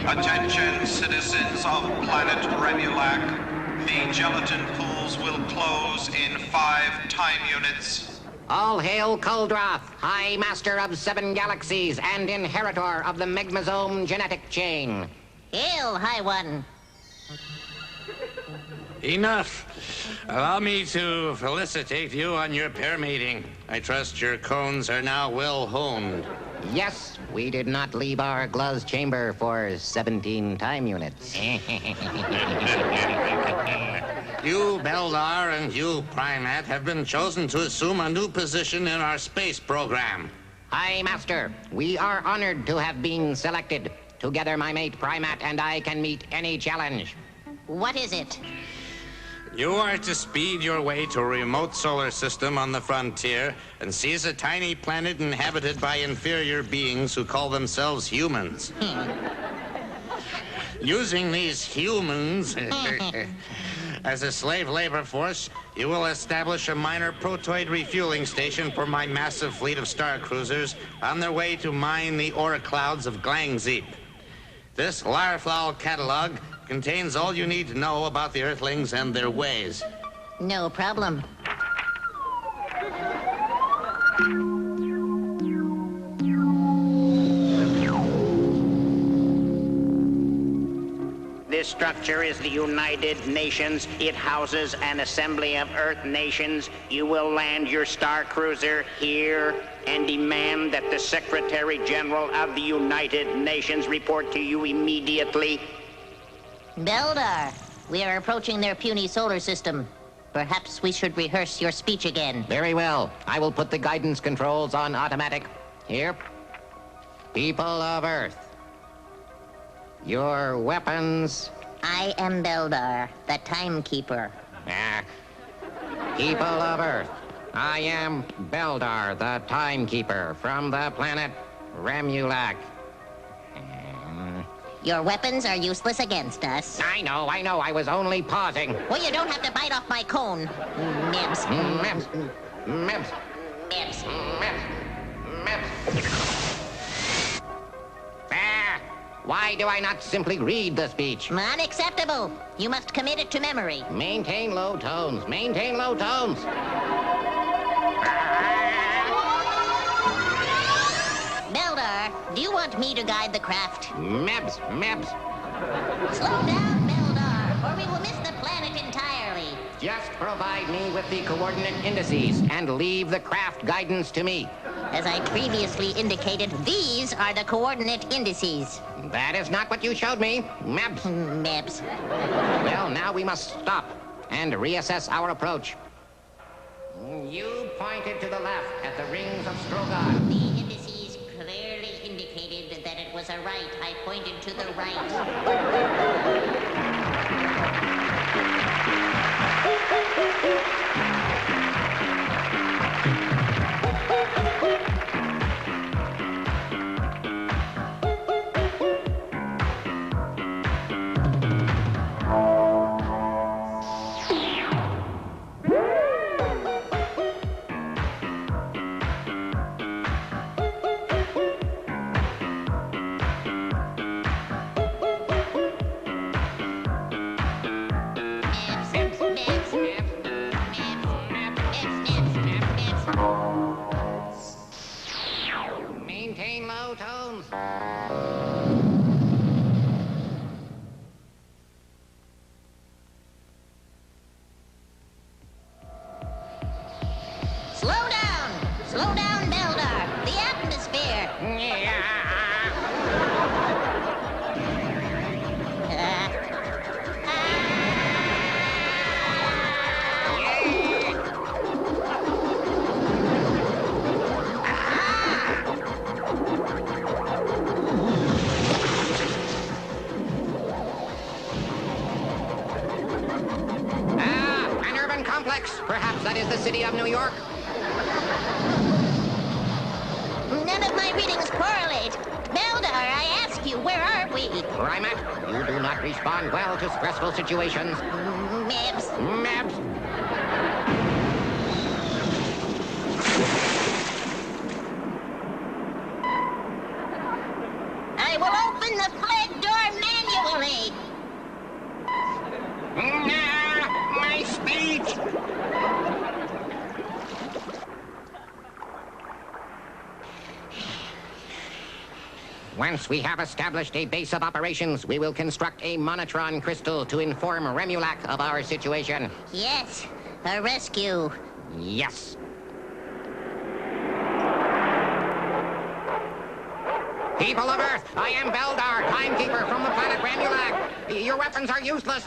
Attention, citizens of planet Remulac. The gelatin pools will close in 5 time units. All hail Kuldroth, High Master of 7 galaxies and inheritor of the Megmasome genetic chain. Hail, High One. Enough. Allow me to felicitate you on your pair meeting. I trust your cones are now well honed. Yes, we did not leave our Gluz chamber for 17 time units. You, Beldar, and you, Primat, have been chosen to assume a new position in our space program. High Master, we are honored to have been selected. Together, my mate Primat and I can meet any challenge. What is it? You are to speed your way to a remote solar system on the frontier and seize a tiny planet inhabited by inferior beings who call themselves humans. Using these humans as a slave labor force, you will establish a minor protoid refueling station for my massive fleet of star cruisers on their way to mine the ore clouds of Glangzeep. This Larflal catalog contains all you need to know about the Earthlings and their ways. No problem. This structure is the United Nations. It houses an assembly of Earth nations. You will land your star cruiser here and demand that the Secretary General of the United Nations report to you immediately. Beldar, we are approaching their puny solar system. Perhaps we should rehearse your speech again. Very well. I will put the guidance controls on automatic. Here. People of Earth. Your weapons. I am Beldar, the timekeeper. People of Earth. I am Beldar, the timekeeper, from the planet Remulac. Your weapons are useless against us. I know. I was only pausing. Well, you don't have to bite off my cone. Mibs. Mibs. Mibs. Mibs. Mibs. Why do I not simply read the speech? Unacceptable. You must commit it to memory. Maintain low tones. Maintain low tones. Beldar, do you want me to guide the craft? Mebs. Slow down, Beldar, or we will miss the planet entirely. Just provide me with the coordinate indices and leave the craft guidance to me. As I previously indicated, these are the coordinate indices. That is not what you showed me. Mebs. Mebs. Well, now we must stop and reassess our approach. You pointed to the left at the rings of Strogar. The indices clearly indicated that it was a right. I pointed to the right. Maintain low tones. Slow down, Beldar. The atmosphere. An urban complex. Perhaps that is the city of New York. None of my readings correlate. Beldar, I ask you, where are we? Primat, you do not respond well to stressful situations. Mibs. Mebs. I will open the plague door now. Once we have established a base of operations, we will construct a monotron crystal to inform Remulac of our situation. Yes, a rescue. Yes. People of Earth, I am Beldar, timekeeper from the planet Remulac. Your weapons are useless.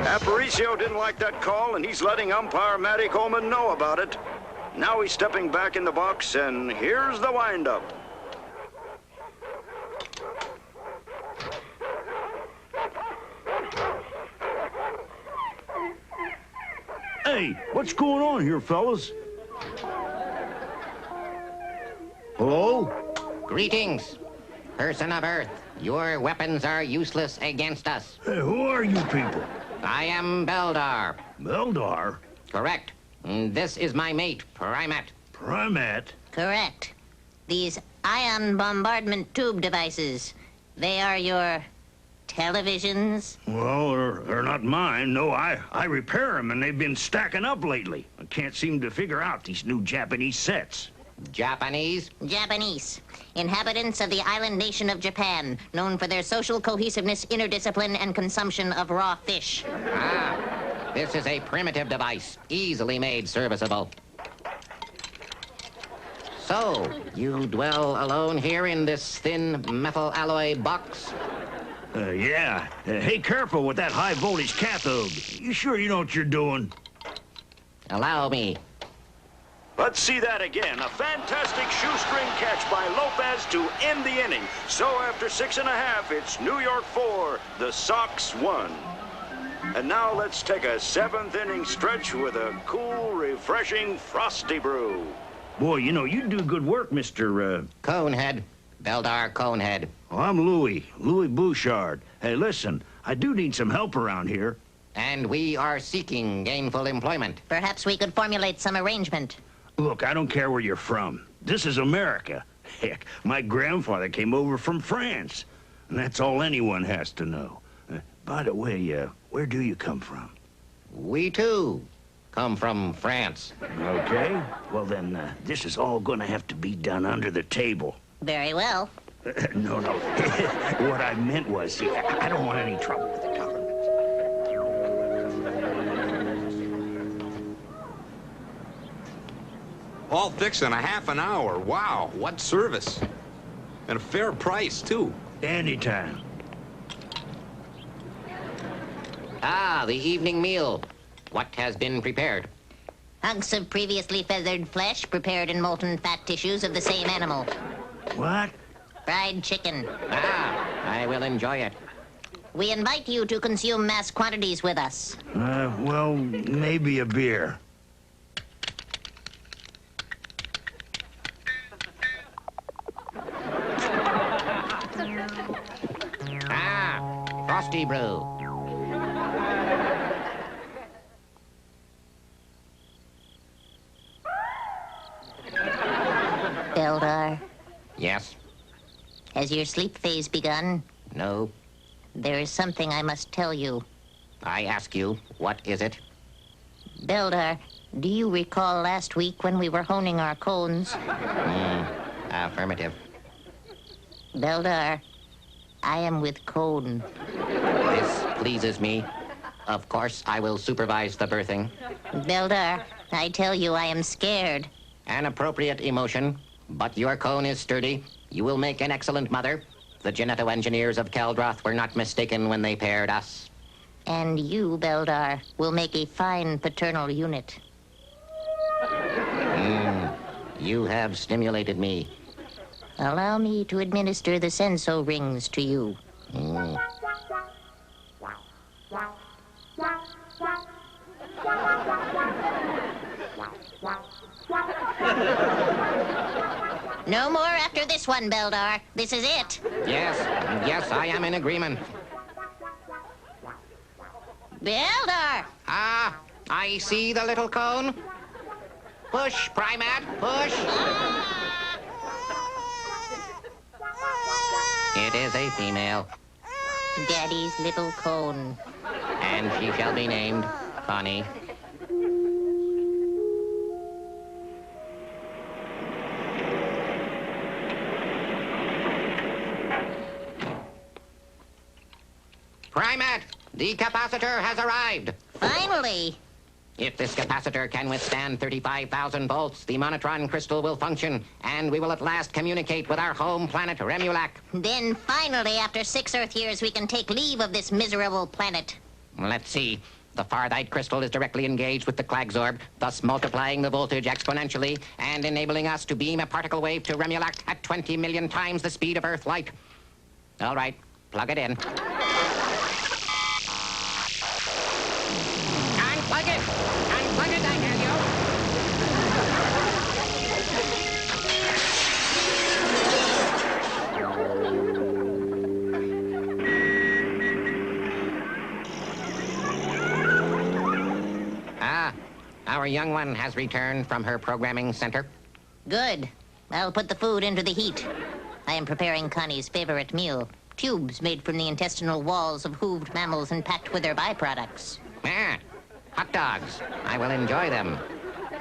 Aparicio didn't like that call, and he's letting umpire Matty Coleman know about it. Now he's stepping back in the box, and here's the windup. Hey, what's going on here, fellas? Hello? Greetings, person of Earth. Your weapons are useless against us. Hey, who are you people? I am Beldar. Beldar? Correct. This is my mate, Primat. Primat? Correct. These ion bombardment tube devices, they are your televisions? Well, they're not mine. No, I repair them, and they've been stacking up lately. I can't seem to figure out these new Japanese sets. Japanese? Japanese. Inhabitants of the island nation of Japan, known for their social cohesiveness, interdiscipline, and consumption of raw fish. Ah, this is a primitive device, easily made serviceable. So, you dwell alone here in this thin metal alloy box? Yeah. Hey, careful with that high voltage cathode. You sure you know what you're doing? Allow me. Let's see that again. A fantastic shoestring catch by Lopez to end the inning. So after 6.5, it's New York 4, the Sox 1. And now let's take a 7th inning stretch with a cool, refreshing Frosty Brew. Boy, you know, you do good work, Mr. Conehead. Beldar Conehead. Oh, I'm Louis Bouchard. Hey, listen, I do need some help around here. And we are seeking gainful employment. Perhaps we could formulate some arrangement. Look, I don't care where you're from. This is America. Heck, my grandfather came over from France. And that's all anyone has to know. By the way, where do you come from? We, too, come from France. Okay. Well, then, this is all gonna have to be done under the table. Very well. No. What I meant was, see, I don't want any trouble with the government. All fixed in a half an hour. Wow, what service. And a fair price, too. Anytime. Ah, the evening meal. What has been prepared? Hunks of previously feathered flesh prepared in molten fat tissues of the same animal. What? Fried chicken. Ah, I will enjoy it. We invite you to consume mass quantities with us. Well, maybe a beer. Ah, Frosty Brew. Beldar, Yes? has your sleep phase begun? No? There is something I must tell you. I ask you, what is it? Beldar, do you recall last week when we were honing our cones? Affirmative. Beldar, I am with Cone. This pleases me. Of course, I will supervise the birthing. Beldar, I tell you I am scared. An appropriate emotion, but your cone is sturdy. You will make an excellent mother. The geneto-engineers of Keldroth were not mistaken when they paired us. And you, Beldar, will make a fine paternal unit. You have stimulated me. Allow me to administer the senso rings to you. No more after this one, Beldar. This is it. Yes, I am in agreement. Beldar! Ah, I see the little cone. Push, Primat, push. It is a female. Daddy's little cone. and she shall be named Connie. Primate, the capacitor has arrived. Finally! If this capacitor can withstand 35,000 volts, the monotron crystal will function, and we will at last communicate with our home planet, Remulac. Then finally, after 6 Earth years, we can take leave of this miserable planet. Let's see. The Farthite crystal is directly engaged with the Klagzorb, thus multiplying the voltage exponentially and enabling us to beam a particle wave to Remulac at 20 million times the speed of Earth light. All right, plug it in. Unplug it! Unplug it, I tell you! Our young one has returned from her programming center. Good. I'll put the food into the heat. I am preparing Connie's favorite meal. Tubes made from the intestinal walls of hooved mammals and packed with their byproducts. Ah, hot dogs. I will enjoy them.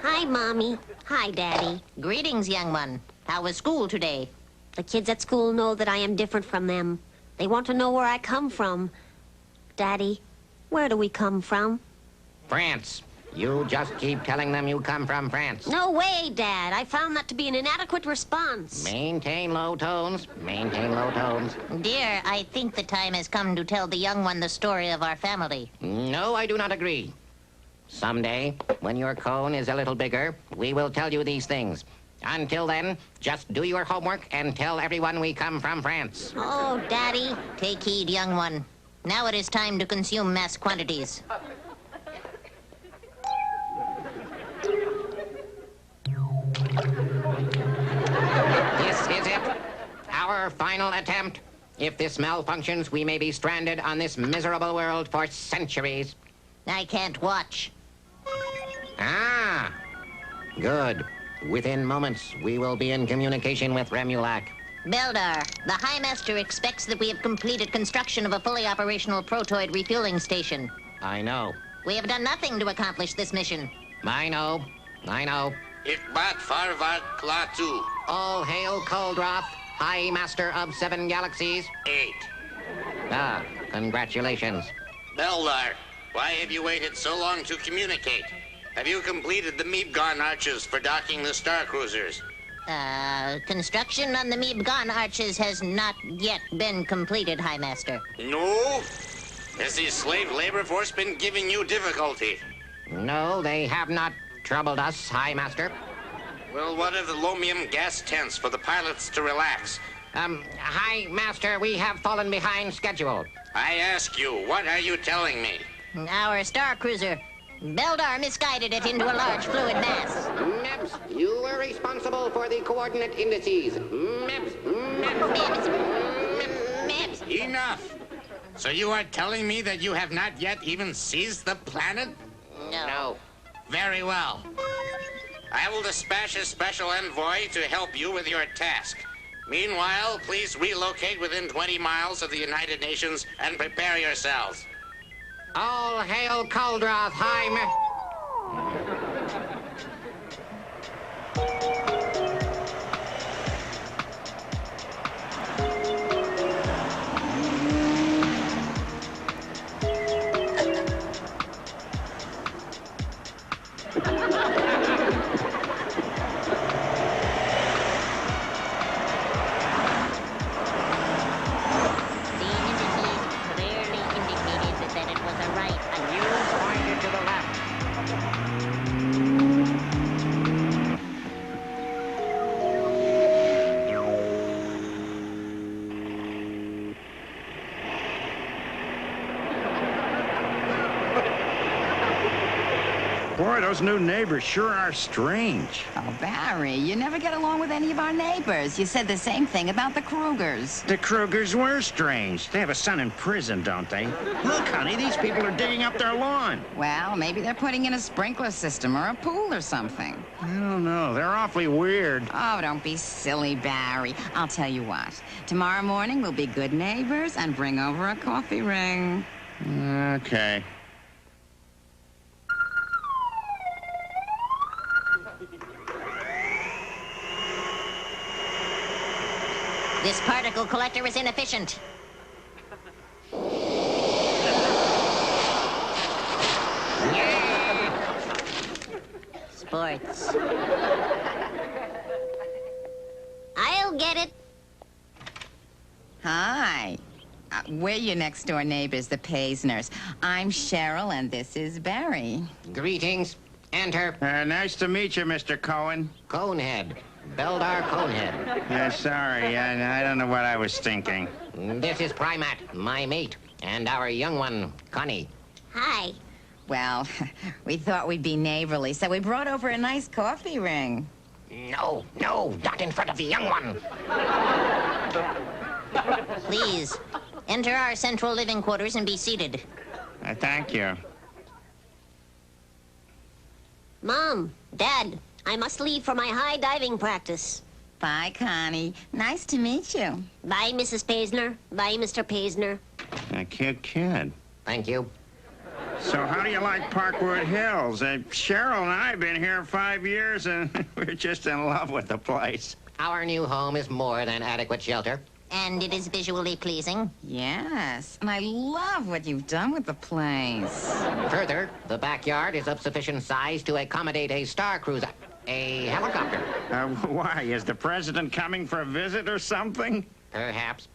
Hi, Mommy. Hi, Daddy. Greetings, young one. How was school today? The kids at school know that I am different from them. They want to know where I come from. Daddy, where do we come from? France. You just keep telling them you come from France. No way, Dad. I found that to be an inadequate response. Maintain low tones. Maintain low tones. Dear, I think the time has come to tell the young one the story of our family. No, I do not agree. Someday, when your cone is a little bigger, we will tell you these things. Until then, just do your homework and tell everyone we come from France. Oh, Daddy. Take heed, young one. Now it is time to consume mass quantities. This is it. Our final attempt. If this malfunctions, we may be stranded on this miserable world for centuries. I can't watch. Ah, good. Within moments, we will be in communication with Remulac. Beldar, the High Master expects that we have completed construction of a fully operational protoid refueling station. I know. We have done nothing to accomplish this mission. I know. I know. Ich bat Farvat Klaatu. All hail Kuldroth, High Master of 7 galaxies. 8. Ah, congratulations. Beldar, why have you waited so long to communicate? Have you completed the Meebgon arches for docking the star cruisers? Construction on the Meebgon arches has not yet been completed, High Master. No? Has the slave labor force been giving you difficulty? No, they have not troubled us, High Master. Well, what are the lomium gas tents for the pilots to relax? High Master, we have fallen behind schedule. I ask you, what are you telling me? Our star cruiser. Beldar misguided it into a large fluid mass. Meps, you were responsible for the coordinate indices. Meps, Meps. Enough! So you are telling me that you have not yet even seized the planet? No. Very well. I will dispatch a special envoy to help you with your task. Meanwhile, please relocate within 20 miles of the United Nations and prepare yourselves. All hail Kuldroth, High Master. Boy, those new neighbors sure are strange. Oh, Barry, you never get along with any of our neighbors. You said the same thing about the Krugers. The Krugers were strange. They have a son in prison, don't they? Look, honey, these people are digging up their lawn. Well, maybe they're putting in a sprinkler system or a pool or something. I don't know. They're awfully weird. Oh, don't be silly, Barry. I'll tell you what. Tomorrow morning we'll be good neighbors and bring over a coffee ring. Okay. This particle collector is inefficient. Sports. I'll get it. Hi. We're your next-door neighbors, the Paisners. I'm Cheryl, and this is Barry. Greetings. Enter. Nice to meet you, Mr. Cohen. Conehead. Beldar Conehead. Sorry, I don't know what I was thinking. This is Primat, my mate, and our young one, Connie. Hi. Well, we thought we'd be neighborly, so we brought over a nice coffee ring. No, not in front of the young one. Please, enter our central living quarters and be seated. Thank you. Mom, Dad, I must leave for my high diving practice. Bye, Connie. Nice to meet you. Bye, Mrs. Paisner. Bye, Mr. Paisner. A kid. Thank you. So how do you like Parkwood Hills? Cheryl and I have been here 5 years, and we're just in love with the place. Our new home is more than adequate shelter. And it is visually pleasing. Yes, and I love what you've done with the place. Further, the backyard is of sufficient size to accommodate a star cruiser, a helicopter. Why? Is the president coming for a visit or something? Perhaps.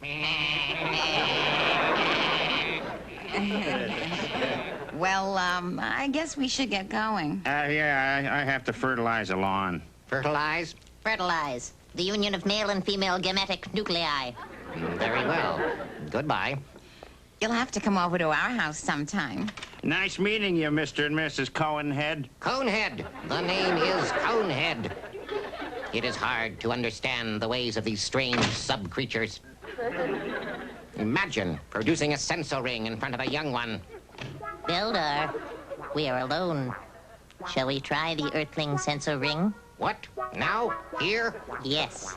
Well, I guess we should get going. Yeah, I have to fertilize the lawn. Fertilize? Fertilize. The union of male and female gametic nuclei. Very well. Goodbye. You'll have to come over to our house sometime. Nice meeting you, Mr. and Mrs. Conehead. Conehead. The name is Conehead. It is hard to understand the ways of these strange sub-creatures. Imagine producing a sensor ring in front of a young one. Beldar, we are alone. Shall we try the Earthling sensor ring? What? Now? Here? Yes.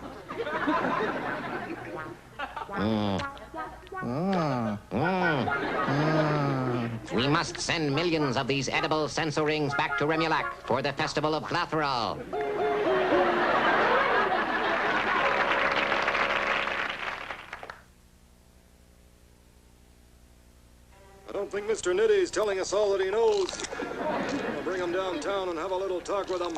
We must send millions of these edible sensor rings back to Remulac for the Festival of Glatherol. I don't think Mr. Nitty's telling us all that he knows. I'll bring him downtown and have a little talk with him.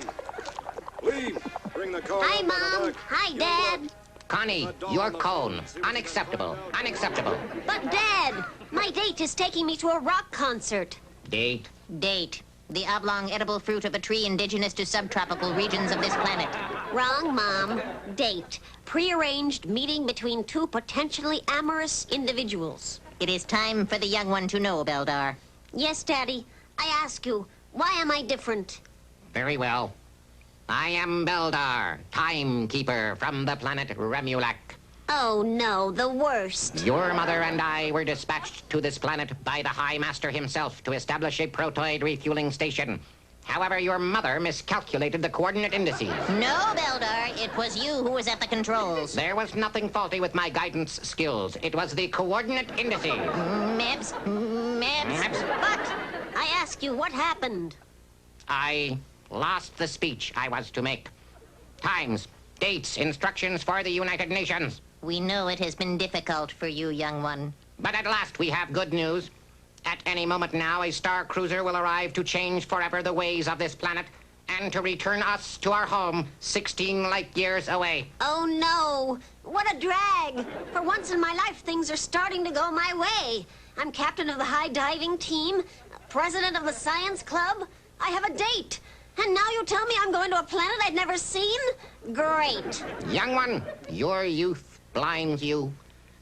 Lee, bring the car. Hi, up by the Mom. back. Hi, You Dad. look. Connie, your cone. Unacceptable. Unacceptable. But, Dad, my date is taking me to a rock concert. Date. Date. The oblong edible fruit of a tree indigenous to subtropical regions of this planet. Wrong, Mom. Date. Prearranged meeting between two potentially amorous individuals. It is time for the young one to know, Beldar. Yes, Daddy. I ask you, why am I different? Very well. I am Beldar, timekeeper from the planet Remulac. Oh, no, the worst. Your mother and I were dispatched to this planet by the High Master himself to establish a protoid refueling station. However, your mother miscalculated the coordinate indices. No, Beldar, it was you who was at the controls. There was nothing faulty with my guidance skills. It was the coordinate indices. Meps. But I ask you, what happened? I lost the speech I was to make. Times, dates, instructions for the United Nations. We know it has been difficult for you, young one. But at last we have good news. At any moment now, a star cruiser will arrive to change forever the ways of this planet and to return us to our home 16 light years away. Oh, no. What a drag. For once in my life, things are starting to go my way. I'm captain of the high diving team, president of the science club. I have a date. And now you tell me I'm going to a planet I'd never seen? Great. Young one, your youth blinds you.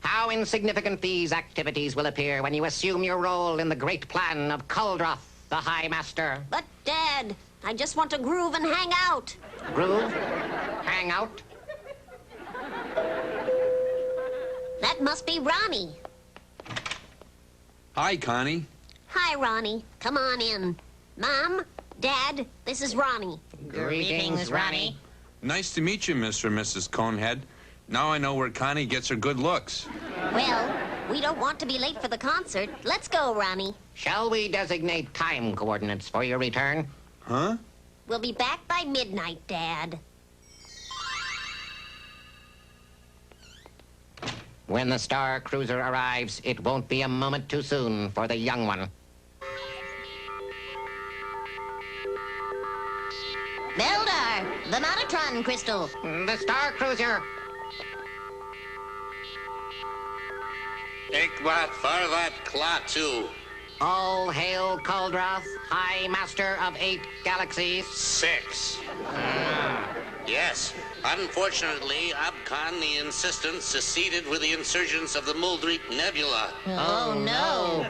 How insignificant these activities will appear when you assume your role in the great plan of Kuldroth, the High Master. But, Dad, I just want to groove and hang out. Groove? Hang out? That must be Ronnie. Hi, Connie. Hi, Ronnie. Come on in. Mom, Dad, this is Ronnie. Greetings, Ronnie. Nice to meet you, Mr. and Mrs. Conehead. Now I know where Connie gets her good looks. Well, We don't want to be late for the concert. Let's go, Ronnie. Shall we designate time coordinates for your return? Huh? We'll be back by midnight, Dad. When the Star Cruiser arrives, it won't be a moment too soon for the young one. Beldar, the Monotron crystal. The Star Cruiser! Ikbat Farvat Klaatu. All hail Kuldroth, High Master of 8 galaxies. 6. Yes. Unfortunately, Abkhan the Insistent seceded with the insurgents of the Muldrik Nebula. Oh, no.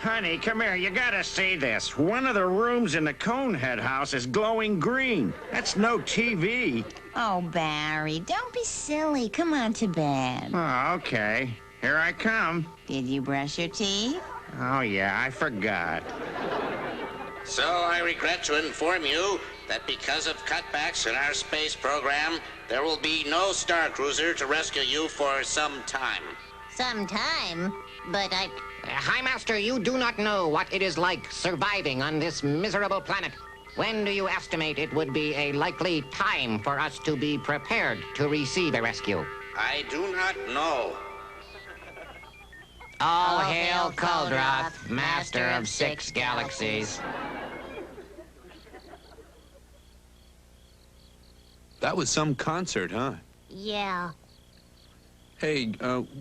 Honey, come here. You gotta see this. One of the rooms in the Conehead house is glowing green. That's no TV. Oh, Barry, don't be silly. Come on to bed. Oh, okay. Here I come. Did you brush your teeth? Oh, yeah, I forgot. So I regret to inform you that because of cutbacks in our space program, there will be no Star Cruiser to rescue you for some time. Some time, but High Master, you do not know what it is like surviving on this miserable planet. When do you estimate it would be a likely time for us to be prepared to receive a rescue? I do not know. All hail Kuldroth, Master of 6 galaxies. That was some concert, huh? Yeah. Hey,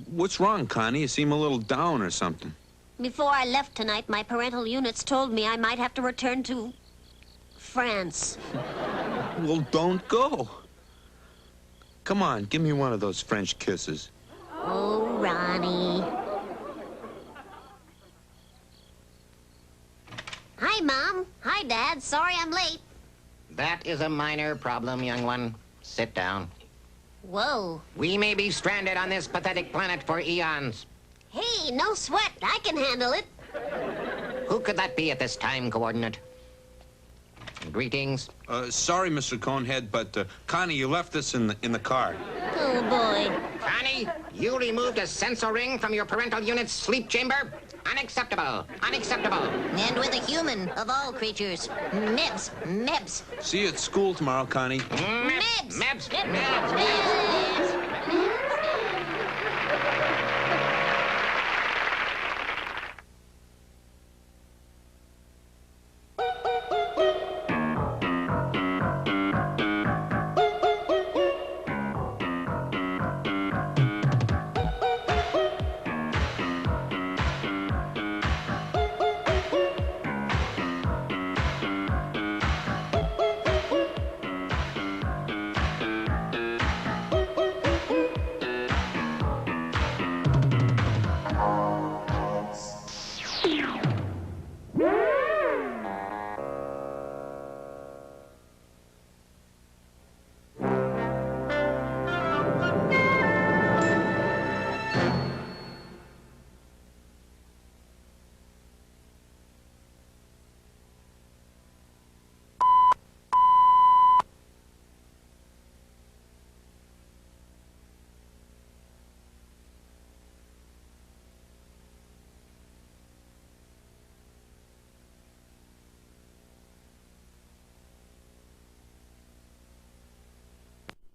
what's wrong, Connie? You seem a little down or something. Before I left tonight, my parental units told me I might have to return to France. Well, don't go. Come on, give me one of those French kisses. Oh, Ronnie. Hi, Mom. Hi, Dad. Sorry I'm late. That is a minor problem, young one. Sit down. Whoa. We may be stranded on this pathetic planet for eons. Hey, no sweat. I can handle it. Who could that be at this time coordinate? Greetings. Sorry, Mr. Conehead, but Connie, you left us in the car. Oh, boy. Connie, you removed a sensor ring from your parental unit's sleep chamber? Unacceptable. Unacceptable. and with a human of all creatures. Mebs. See you at school tomorrow, Connie. Mebs. Mebs.